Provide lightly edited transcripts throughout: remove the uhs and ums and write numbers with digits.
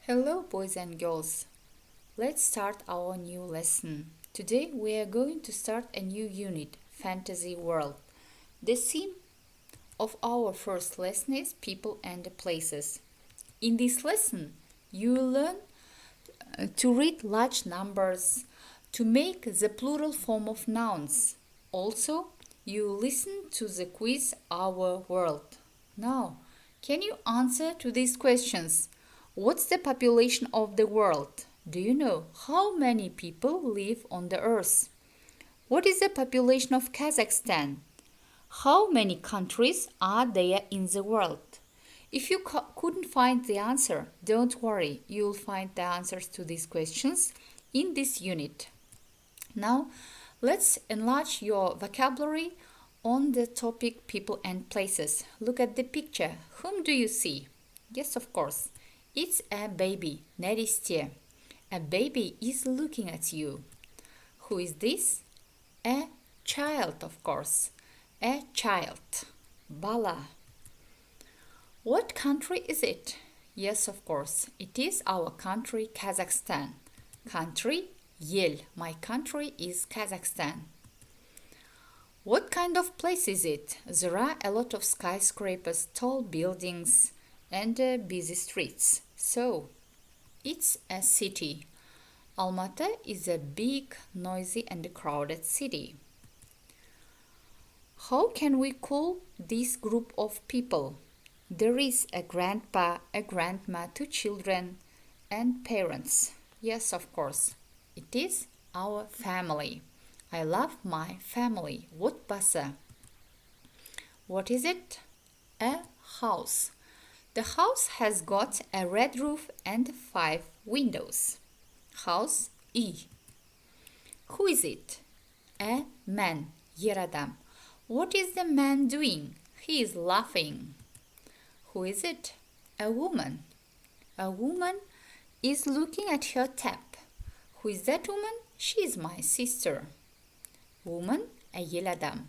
Hello, boys and girls. Let's start our new lesson. Today we are going to start a new unit, Fantasy World. The theme of our first lesson is people and places. In this lesson, you will learn to read large numbers, to make the plural form of nouns. Also, you listen to the quiz Our World. Now, can you answer to these questions? What's the population of the world? Do you know how many people live on the earth? What is the population of Kazakhstan? How many countries are there in the world? If you couldn't find the answer, don't worry, you'll find the answers to these questions in this unit. Now, let's enlarge your vocabulary on the topic people and places. Look at the picture. Whom do you see? Yes, of course. It's a baby. Neriste. A baby is looking at you. Who is this? A child, of course. A child. Bala. What country is it? Yes, of course. It is our country, Kazakhstan. Country, ел. My country is Kazakhstan. What kind of place is it? There are a lot of skyscrapers, tall buildings, and busy streets. So, it's a city. Almaty is a big, noisy, and crowded city. How can we call this group of people? There is a grandpa, a grandma, 2 children, and parents. Yes, of course. It is our family. I love my family. Отбасы. What is it? A house. The house has got a red roof and 5 windows. House, үй. Who is it? A man, ер адам. What is the man doing? He is laughing. Who is it? A woman. A woman is looking at her tap. Who is that woman? She is my sister. Woman, әйел адам.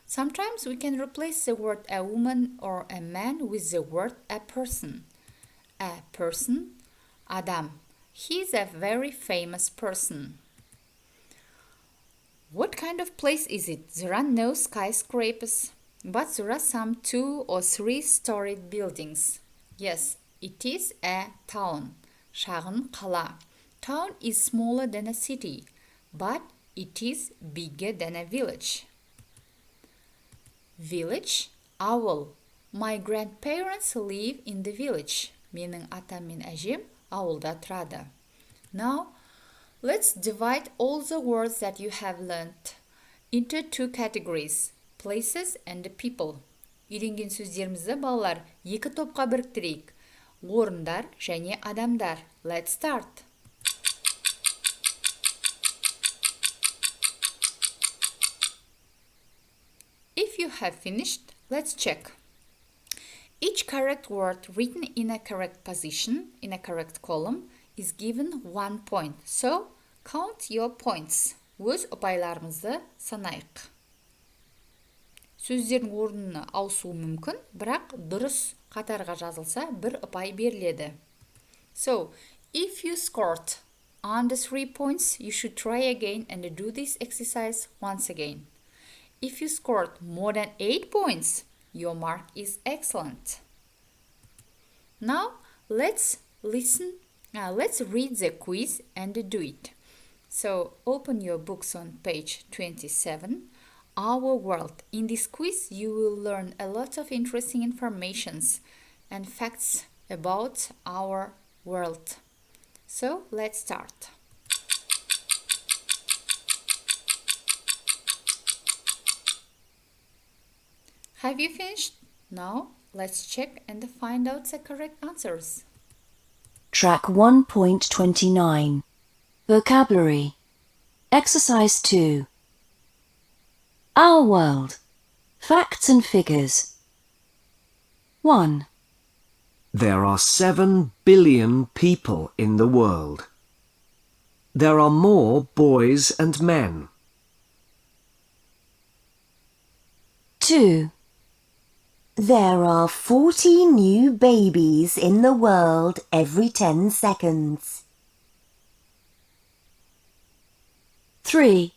Sometimes we can replace the word a woman or a man with the word a person. A person, adam. He is a very famous person. What kind of place is it? There are no skyscrapers, but there are some 2 or 3-storied buildings. Yes, it is a town. Шағын қала. Town is smaller than a city, but it is bigger than a village. Village, ауыл. My grandparents live in the village. Менің атам мен әжем ауылда тұрады. Now, let's divide all the words that you have learned into 2 categories, places and people. Үйренген сөздерімізді балалар 2 топқа біріктірейік. Орындар және адамдар. Let's start. If you have finished, let's check. Each correct word written in a correct position, in a correct column, is given 1 point. So, count your points. Өз ұпайларымызды санайық. Сөздердің орнына ауысуы мүмкін, бірақ дұрыс қатарға жазылса 1 ұпай беріледі. So, if you scored under 3 points, you should try again and do this exercise once again. If you scored more than 8 points, your mark is excellent. Now, let's read the quiz and do it. So, open your books on page 27. Our World. In this quiz, you will learn a lot of interesting informations and facts about our world. So, let's start. Have you finished? Now, let's check and find out the correct answers. Track 1.29. Vocabulary. Exercise 2. Our World. Facts and figures. 1. There are 7 billion people in the world. There are more boys and men. 2. There are 40 new babies in the world every 10 seconds. 3.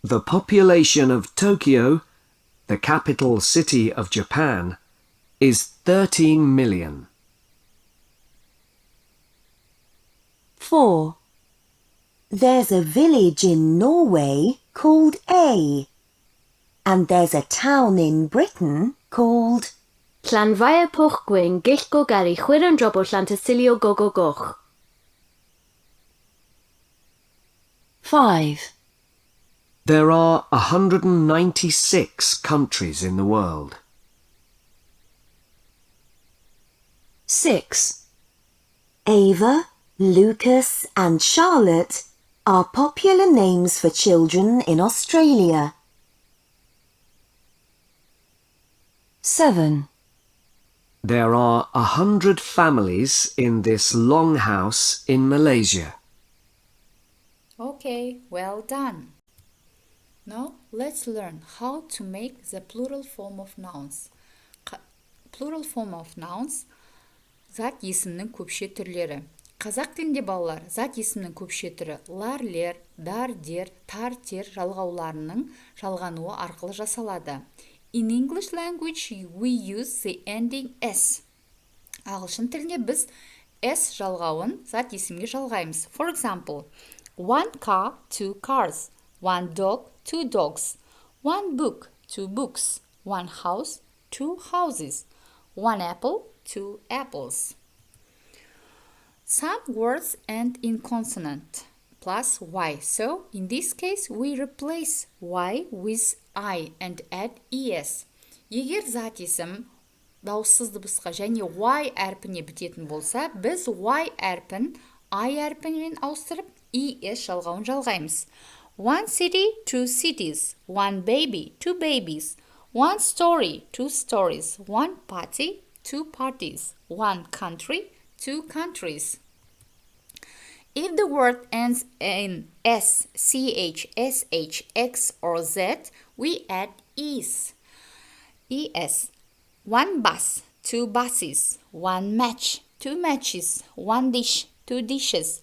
The population of Tokyo, the capital city of Japan, is 13 million. 4. There's a village in Norway called A. And there's a town in Britain called Llanfair Pwch Gwyn gill go gari chwyr yn drobo Llantysilio go go goch. 5. There are 196 countries in the world. 6. Ava, Lucas and Charlotte are popular names for children in Australia. 7. There are 100 families in this long house in Malaysia. Okay, well done. Now let's learn how to make the plural form of nouns. Plural form of nouns зат есімнің көпше түрлері. Қазақ тілінде балалар зат есімнің көпше түрі лар, лер, дар, дер, тар, тер жалғауларының жалғануы арқылы жасалады. In English language we use the ending s. Ағылшын тілінде біз s жалғауын зат есімге жалғаймыз. For example, one car, two cars, one dog, two dogs, one book, two books, one house, two houses, one apple, two apples. Some words end in consonant plus y. So in this case we replace y with I and add es. Егер зат есім дауыссыз дыбысқа және y әрпіне бітетін болса, біз y әрпін I әрпімен ауыстырып es жалғауын жалғаймыз. One city, two cities, one baby, two babies, one story, two stories, one party, two parties, one country, two countries. If the word ends in s, ch, sh, x or z, we add es. Es. One bus, two buses, one match, two matches, one dish, two dishes,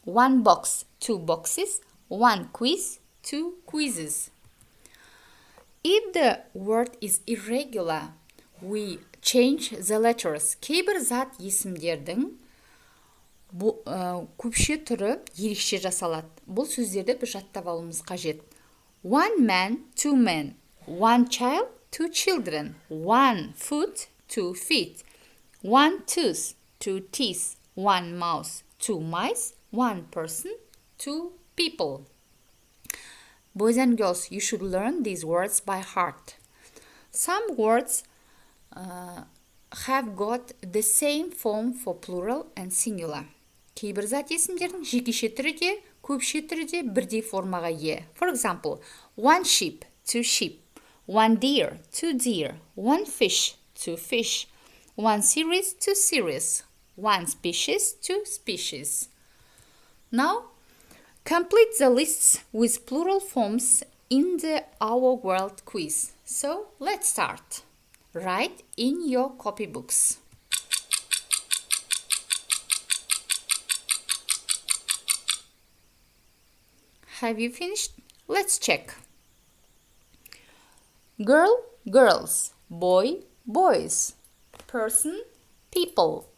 one box, two boxes, one quiz, two quizzes. If the word is irregular, we change the letters. Кейбір зат есімдердің көпше түрі ерекше жасалады. Бұл сөздерді біз жаттап алуымыз қажет. One man, two men, one child, two children, one foot, two feet, one tooth, two teeth, one mouse, two mice, one person, two people. Boys and girls, you should learn these words by heart. Some words have got the same form for plural and singular. Кейбір зат есімдердің жекеше түрі де, көпше түрі де бірдей формаға ие. For example, one sheep, two sheep, one deer, two deer, one fish, two fish, one series, two series, one species, two species. Now, complete the lists with plural forms in the Our World quiz. So, let's start. Write in your copybooks. Have you finished? Let's check. Girl, girls. Boy, boys. Person, people.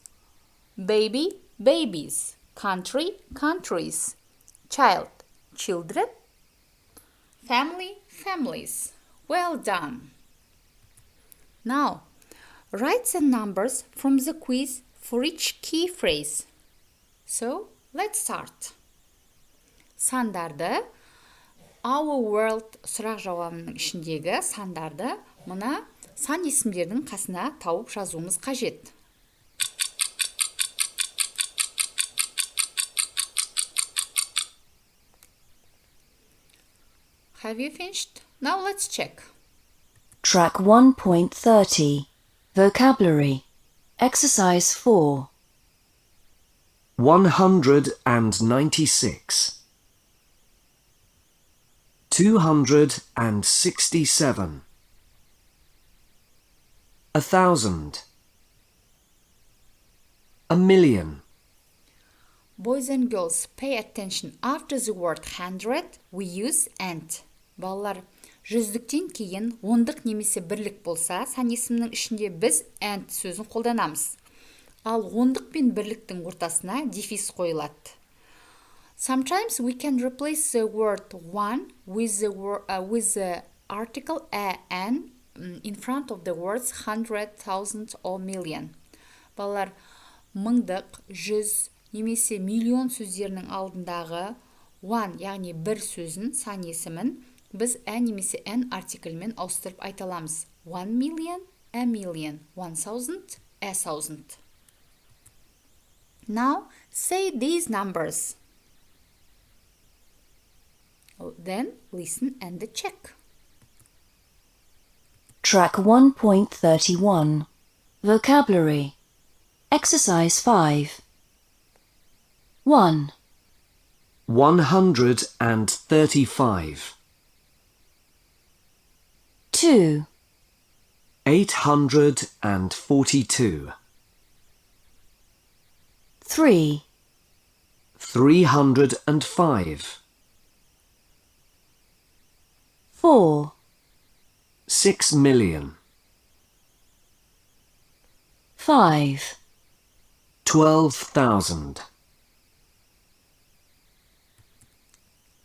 Baby, babies. Country, countries. Child, children. Family, families. Well done. Now, write the numbers from the quiz for each key phrase. So, let's start. Сандарды, Our World сұрақ жауабының ішіндегі сандарды мұна сан есімдердің қасына тауып жазуымыз қажет. Have you finished? Now let's check. Track 1.30 Vocabulary Exercise 4 196 267 1,000. A million. Boys and girls, pay attention. After the word 100, we use and. Балалар, жүздіктен кейін ондық немесе бірлік болса, сан есімнің ішінде біз and сөзін қолданамыз. Ал ондық пен бірліктің ортасына дефис қойылады. Sometimes we can replace the word one with the article an in front of the words 100,000 or million. Балалар, мыңдық, жүз немесе миллион сөздерінің алдындағы one, яғни бір сөзін, сан есімін, біз немесе an артикльмен ауыстырып айта аламыз. 1 million, a million, 1,000, a thousand. Now, say these numbers. Then, listen and check. Track 1.31. Vocabulary. Exercise 5. 1, 135. 2, 842. 3, 305. 4, 6 million. 5, 12,000.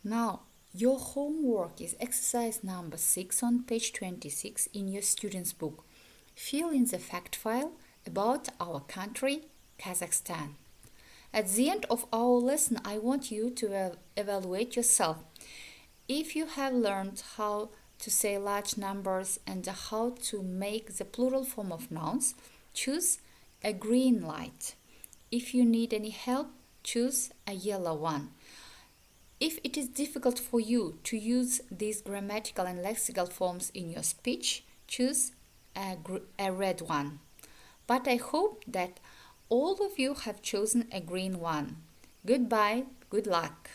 Now, your homework is exercise number 6 on page 26 in your student's book. Fill in the fact file about our country, Kazakhstan. At the end of our lesson, I want you to evaluate yourself. If you have learned how to say large numbers and how to make the plural form of nouns, choose a green light. If you need any help, choose a yellow one. If it is difficult for you to use these grammatical and lexical forms in your speech, choose a red one. But I hope that all of you have chosen a green one. Goodbye, good luck.